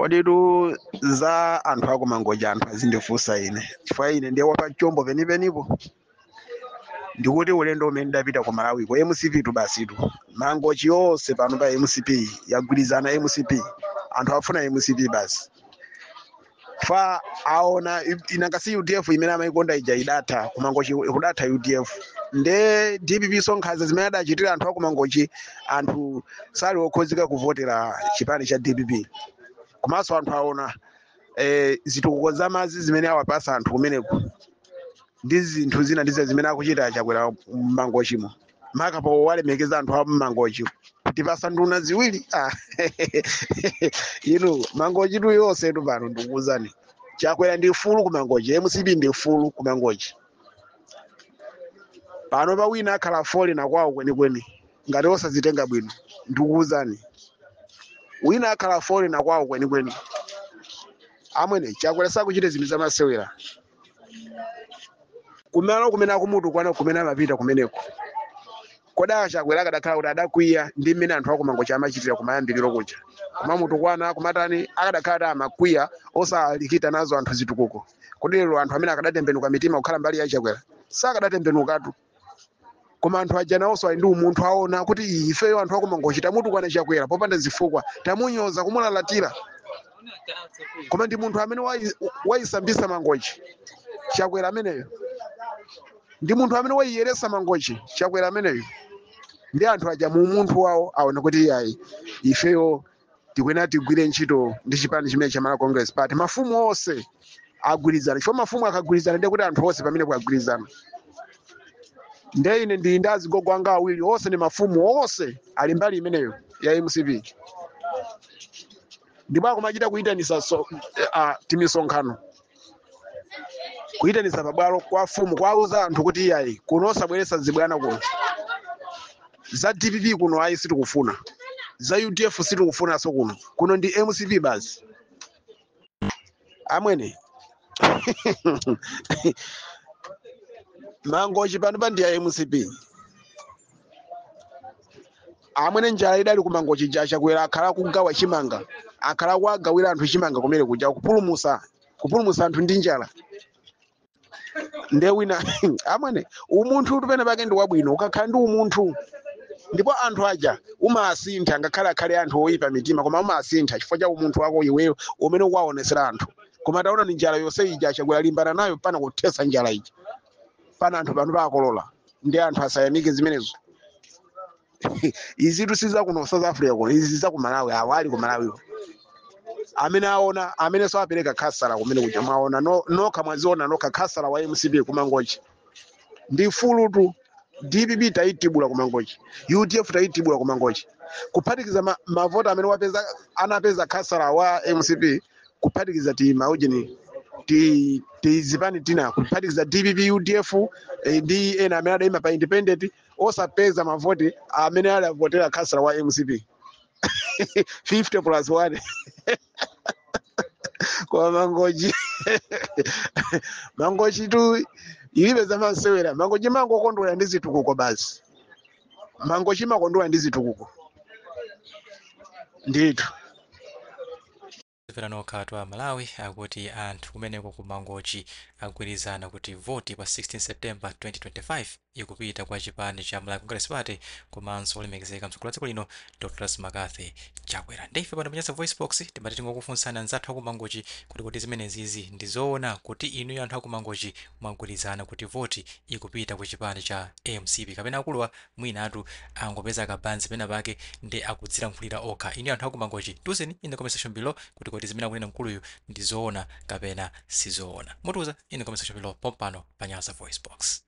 Koditu za anthu akumangoja anthu azindifunsa ine chifukwa ine ndiye wapa chombo penipenipo ndikuti ulendo umene ndapita ku Malawi ku MCP tu basitu mangochi yonse pano pa MCP yagwirizana MCP anthu afuna MCP basi fa aona inangasi UDF imene amayikonda ija idatha kumangochi kudatha UDF nde DPP sonkhaza zimene adachitira anthu akumangochi anthu sali okhozeka kuvotera chipani cha DPP komanso anthu aona zitukuko zamazi zimene awapasa anthu kumeneko ndi zinthu zina ndizo zimene akuchita Chakwera mmangochimo makapo walemekeza anthu a mmangochi kuti pasanduna ziwiri mangochi tu yonse tu pano ndikuwuzani Chakwera ndi fulu kumangochi MCP ndi fulu kumangochi pano pa wina akhala foli na kwawo kwenikweni ngati osazitenga bwino ndikuwuzani wina akhala foli na kwawo kwenikweni amwene Chakwera sakuchita zinthu zamasewera kumalo kumene akumutu kwana kumene amapita kumeneko koda Chakwera akadakhala kuti adakwiya ndi mmene anthu akumangochi amachitira kumayambiriro kuja koma mutu kwana kumatani akadakhala amakwiya osalikita nazo anthu zitukuko kodi lero anthu amene akadatembenuka mitima kukhala mbali ya Chakwera sakadatembenukatu koma anthu aja nawonso ali ndi umunthu aona kuti ifeyo anthu akumangochi tamutu kwana Chakwera popanda zifukwa tamunyoza kumulalatira koma ndi munthu amene wayisambisa mangochi Chakwera ameneyo ndi munthu amene wayiyeresa mangochi Chakwera ameneyo ndi anthu aja mu munthu wawo aona kuti yayi ifeyo tikwena tigwire ntchito ndi chipani chimene cha Malawi Congress Party mafumu onse agwirizana chifukwa mafumu akagwirizana ndiye kuti anthu onse pamene kuagwirizana nde ine ndi ndazigogo anga awiri onse ndi mafumu onse ali mbali imeneyo ya MCP ndipo akumachita kuyitanisa timisonkhano kuyitanisa pabwalo kwa fumu kwauza anthu kuti iyayi kuno osabweretsa zibwana kuno za DPP kuno ayi sitikufuna za UDF sitikufunanso kuno ndi MCP basi amwene mangochi pano pa ndi ya MCP amwene njala idali kumangochi ja Chakwera akhala kugawa chimanga akhala kuagawira anthu chimanga kumene kuja kupulumusa anthu ndi njala nde wina amwene umunthu tupene pake ndi wabwino ukakhala ndi umunthu ndipo anthu aja umasintha ngakhale akhale anthu oyipa mitima koma umasintha chifukwa cha umunthu wako iweyo umene ukuwaonesera anthu koma taona ni njala yonse ija Chakwera limbana nayo pana kuthesa njala ija pana anthu pano pakolola ndi anthu asayamike zimenezo izi tusiza kuno South Africa kuno izi za ku Malawi awali ku Malawi amene aona amene so apereka khasara kumene kuja mwaona nokha mwaziona nokha khasara wa MCP kumangochi ndi fulutu DPP taitibula kumangochi UDF taitibula kumangochi kuphatikiza mavota amene anapeza khasara wa MCP kuphatikiza maujini zipani tina kuphatikiza DPP UDF ndi ena amene adayima pa independent osapeza mavoti amene alavotera khasara wa MCP 50+1 kwa mangochi tu ilibe zamasewera mangochi mangokondwera ndi zitukuko basi mangochi makondwera ndi zitukuko ndithu Verano katwa Malawi akuti anthu kumeneko ku mangochi agwirizana kuti voti pa 16 September 2025 ikupita kwa chipani cha Malawi Congress Party komanso olemekezeka mtsogoleri wa dziko lino Dr. Makathe Chakwera. Ndeife pano panyasa voice box timati tingokufunsana nzathu aku mangochi kuti zimenezi ndizoona kuti inu anthu aku mangochi mwagwirizana kuti voti ikupita kwa chipani cha MCP kapena akuluwa mwina atu angopeza kabanzi pena pake ndi akudzilankhulira okha inu anthu aku mangochi tuzeni in the comment section below kuti zimene akunena mkuluyu ndizoona kapena sizoona mutuza in the comment section below pompano panyasa voice box.